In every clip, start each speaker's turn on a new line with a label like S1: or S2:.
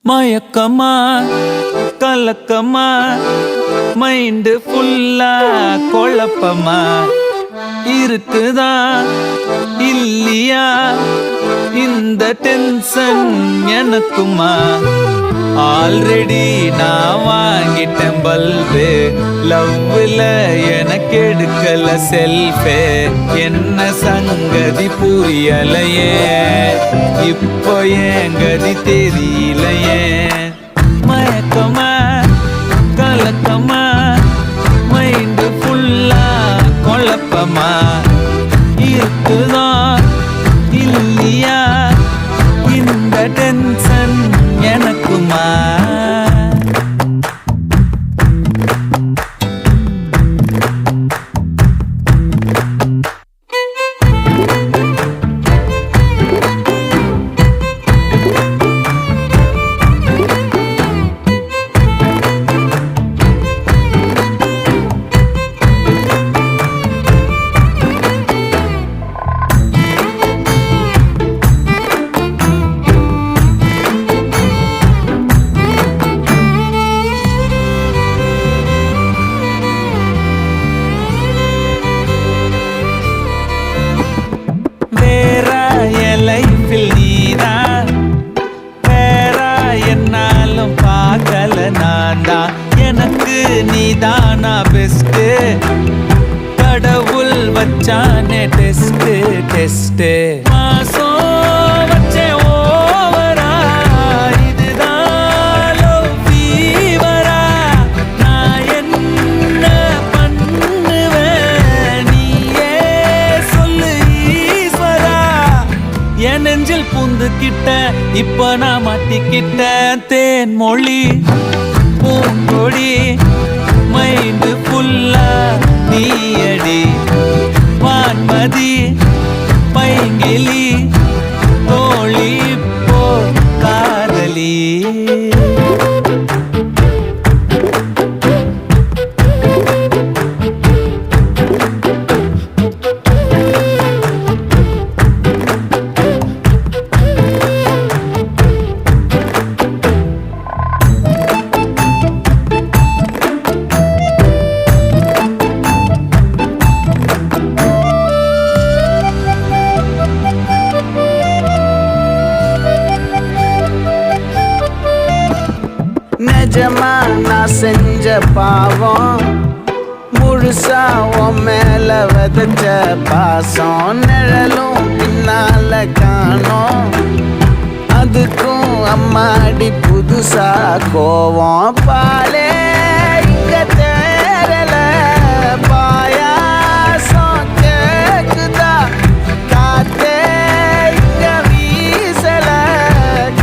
S1: மயக்கமா கலக்கமா மைண்டு ஃபுல்லா குழப்பமா இருக்குதா இல்லையா இந்த டென்ஷன் எனக்குமா? ஆல்ரெடி நான் வாங்கிட்டேன் பல்பு, லவ்ல எனக்கு எடுக்கல செல்ஃபே. என்ன சங்கதி புரியலையே, இப்போ ஏன் கதி தெரியலையே. மயக்கமா கலக்கமா மைண்டு ஃபுல்லா குழப்பமா இருக்குதா இல்லையா இந்த டென்ஷன் எனக்குமா? லைஃபில் நீதான் வேறா என்னாலும் பார்க்கல நான் தான். எனக்கு நீதானா பெஸ்ட்டு, கடவுள் வச்சானே டெஸ்ட்டு டெஸ்ட்டு. மாசம் வச்சே ஓவரா இதுதான் லவ் ஃபீவரா. நான் என்ன பண்ணுவேன் நீயே சொல்லு ஈஸ்வரா. என் நெஞ்சில் பூந்துக்கிட்ட இப்ப நான் மாட்டிக்கிட்டேன். தேன் மொழி பூங்கொடி மைண்டு ஃபுல்லா நீயடி. வான்மதி பைங்கிலி தோழி போ காதலி.
S2: நிஜமா நான் செஞ்ச பாவம் முழுசா உன் மேல விதைச்ச பாசம். நிழலும் பின்னால காணோம், அதுக்கும் அம்மாடி புதுசா கோவம். பாலே இங்க தேரல பாயாசம் கேக்குதா, காத்தே இங்க வீசல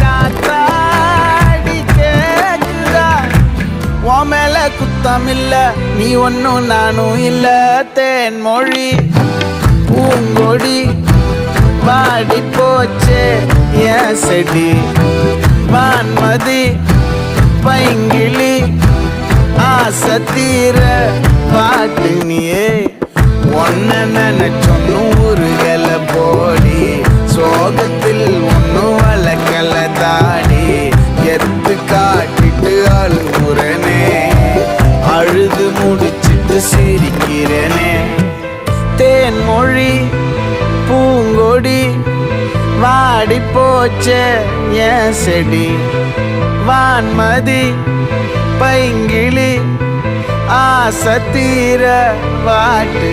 S2: காத்தாடி கேக்குதா. உன் மேல குத்தம் இல்ல, நீ ஒன்னும் நானும் இல்ல. தேன் மொழி பூங்கொடி வாடி போச்சே என் செடி. வான்மதி பைங்கிளி ஆசை தீர பாட்டு நீயே. ஒன்ன நினைச்சொன்னு ஊருகல போடி, சோகத்தில் ஒன்னும் வளர்க்கல தாடி. எத்து காட்டிட்டு அழுகுறனே, அழுது முடிச்சிட்டு சிரிக்கிறனே. தேன் மொழி பூங்கொடி வாடி போச்சே என் செடி. வான்மதி பைங்கிளி ஆசை தீர வாட்டு